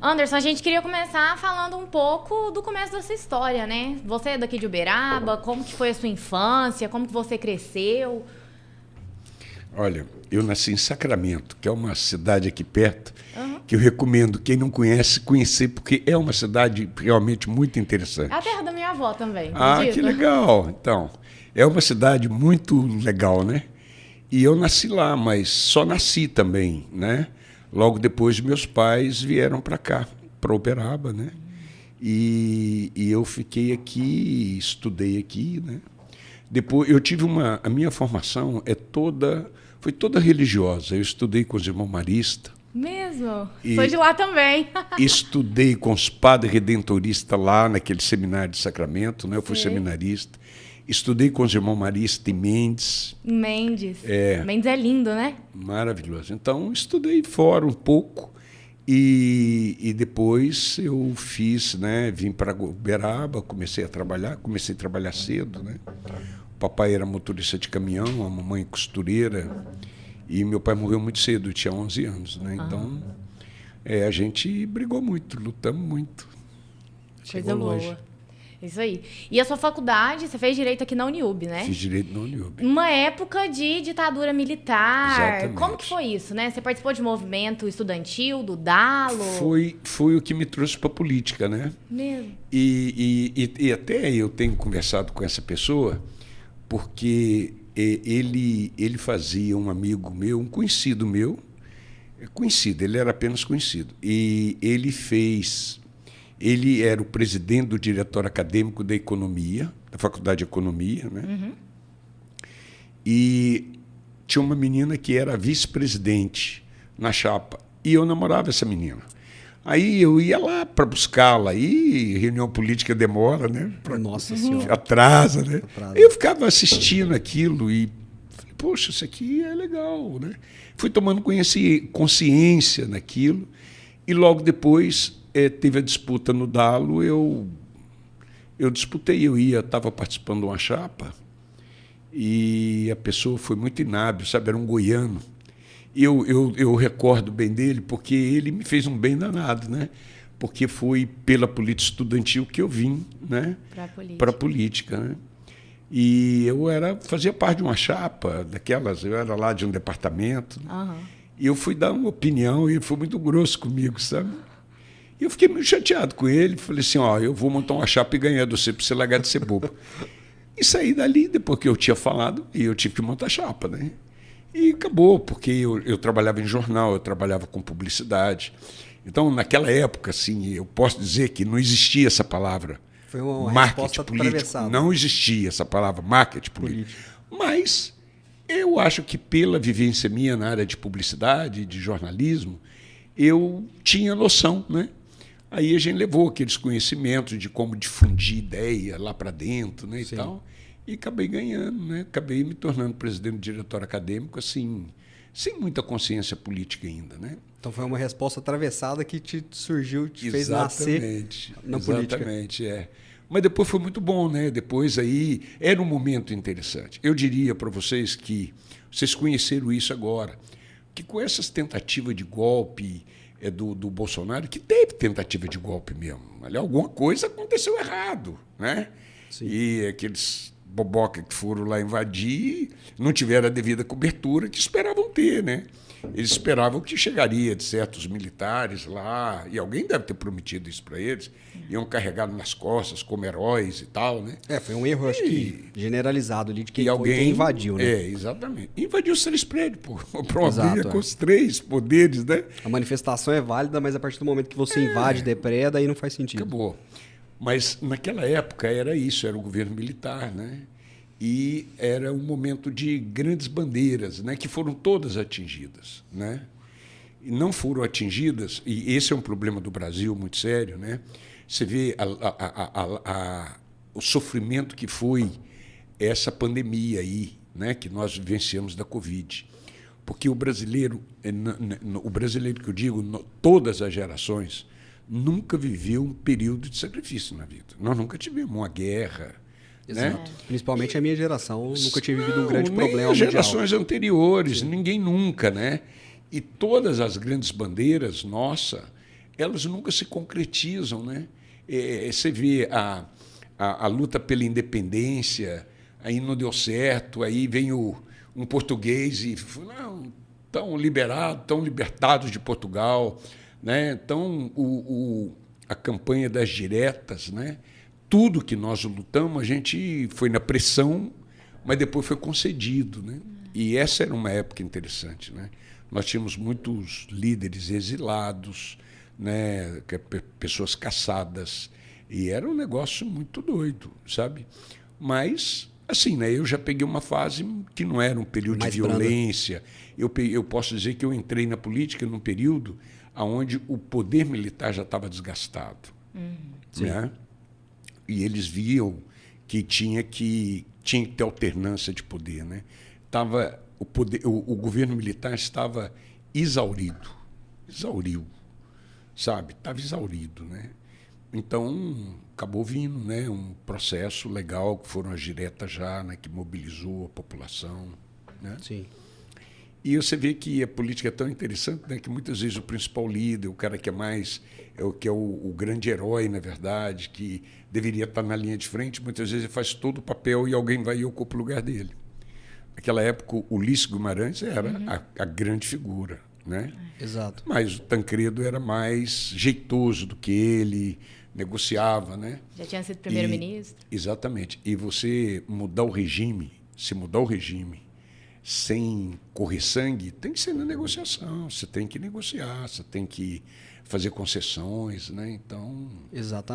Anderson, a gente queria começar falando um pouco do começo da sua história, né? Você é daqui de Uberaba, como que foi a sua infância, como que você cresceu? Olha, eu nasci em Sacramento, que é uma cidade aqui perto, Uhum. que eu recomendo quem não conhece conhecer, porque é uma cidade realmente muito É a interessante. terra da minha avó também, Ah, que acredita? legal! Então, é uma cidade muito legal, né? E eu nasci lá, mas só nasci também, né? Logo depois, meus pais vieram para cá, para Uberaba, né? E eu fiquei aqui, estudei aqui, né? Depois, eu tive a minha formação foi toda religiosa. Eu estudei com os irmãos maristas, Mesmo? Sou e de lá também. estudei com os padres redentoristas lá naquele seminário de Sacramento, né? Eu fui Sei. seminarista. Estudei com os irmãos maristas em Mendes, Mendes. Mendes é lindo, né? maravilhoso. Então, estudei fora um pouco e depois eu fiz, né? Vim para Uberaba, comecei a trabalhar cedo, né? O papai era motorista de caminhão, a mamãe costureira, e meu pai morreu muito cedo, eu tinha 11 anos, né? Então, a gente brigou muito, lutamos muito. Coisa Chegou boa. longe. Isso aí. E a sua faculdade, você fez direito aqui na Uniub, né? Fiz direito na Uniub. Uma época de ditadura militar. Exatamente. Como que foi isso, né? Você participou de movimento estudantil, do DALO? Foi o que me trouxe para a política, né? Mesmo. E até eu tenho conversado com essa pessoa, porque ele fazia um amigo meu, um conhecido meu, conhecido, ele era apenas conhecido, e ele era o presidente do diretório acadêmico da Economia, da Faculdade de Economia, né? Uhum. E tinha uma menina que era vice-presidente na chapa, e eu namorava essa menina. Aí eu ia lá para buscá-la, e reunião política demora, né? Nossa Senhora. Atrasa, né? Atrasa. Eu ficava assistindo aquilo e falei, poxa, isso aqui é legal, né? Fui tomando consciência naquilo, e logo depois teve a disputa no Dalo, eu disputei, estava participando de uma chapa, e a pessoa foi muito inábil, sabe? Era um goiano. Eu recordo bem dele porque ele me fez um bem danado, né? Porque foi pela política estudantil que eu vim, né? Para a política, né? E fazia parte de uma chapa daquelas, eu era lá de um departamento, né? Uhum. E eu fui dar uma opinião e ele foi muito grosso comigo, sabe? E eu fiquei meio chateado com ele, falei assim, eu vou montar uma chapa e ganhar de você para você largar de ser bobo. E saí dali, depois que eu tinha falado, e eu tive que montar a chapa, né? E acabou, porque eu trabalhava em jornal, eu trabalhava com publicidade. Então, naquela época, assim, eu posso dizer que não existia essa palavra Foi uma marketing resposta político. atravessada. Não existia essa palavra marketing político. Mas eu acho que pela vivência minha na área de publicidade, de jornalismo, eu tinha noção, né? Aí a gente levou aqueles conhecimentos de como difundir ideia lá para dentro, né, e tal. E acabei ganhando, né? Acabei me tornando presidente do diretório acadêmico, assim, sem muita consciência política ainda, né? Então foi uma resposta atravessada que te fez nascer na política. Exatamente, Mas depois foi muito bom, né? Depois aí era um momento interessante. Eu diria para vocês que vocês conheceram isso agora, que com essas tentativas de golpe do Bolsonaro, que teve tentativa de golpe mesmo, ali alguma coisa aconteceu errado, né? Sim. E aqueles boboca que foram lá invadir não tiveram a devida cobertura que esperavam ter, né? Eles esperavam que chegaria de certos militares lá, e alguém deve ter prometido isso para eles, iam carregar nas costas como heróis e tal, né? Foi um erro, acho que generalizado ali de quem, E alguém quem invadiu, né? Exatamente. Invadiu os 3 prédios, pô. Para uma Exato, briga com os 3 poderes, né? A manifestação é válida, mas a partir do momento que você invade, depreda, aí não faz sentido. Acabou. Mas naquela época era isso, era o governo militar, né? E era um momento de grandes bandeiras, né? Que foram todas atingidas, né? E não foram atingidas, e esse é um problema do Brasil muito sério, né? Você vê o sofrimento que foi essa pandemia aí, né? Que nós vivenciamos da Covid. Porque o brasileiro que eu digo, todas as gerações, nunca viveu um período de sacrifício na vida. Nós nunca tivemos uma guerra. Exato. Né? Principalmente a minha geração nunca tinha vivido um grande nem problema as mundial. gerações anteriores, ninguém nunca, né? E todas as grandes bandeiras, nossa, elas nunca se concretizam, né? Você vê a luta pela independência, aí não deu certo, aí vem um português e não, tão liberado, tão libertados de Portugal, né? Então a campanha das diretas, né? Tudo que nós lutamos, a gente foi na pressão, mas depois foi concedido, né? E essa era uma época interessante, né? Nós tínhamos muitos líderes exilados, né? Pessoas caçadas, e era um negócio muito doido, sabe? Mas, assim, né? Eu já peguei uma fase que não era um período de violência. Eu posso dizer que eu entrei na política num período onde o poder militar já estava desgastado, né? E eles viam que tinha que ter alternância de poder, né? O governo militar estava exauriu, sabe? Estava exaurido, né? Então acabou vindo, né, um processo legal que foram as diretas já, né, que mobilizou a população, né? Sim. E você vê que a política é tão interessante, né, que muitas vezes o principal líder, o cara que é mais o grande herói, na verdade, que deveria estar na linha de frente, muitas vezes ele faz todo o papel e alguém vai e ocupa o lugar dele. Naquela época, o Ulisses Guimarães era a grande figura, né? Exato. Mas o Tancredo era mais jeitoso do que ele, negociava, né? Já tinha sido primeiro-ministro. Exatamente. E você mudar o regime, sem correr sangue, tem que ser na negociação. Você tem que negociar, você tem que fazer concessões, né? Então... Exatamente.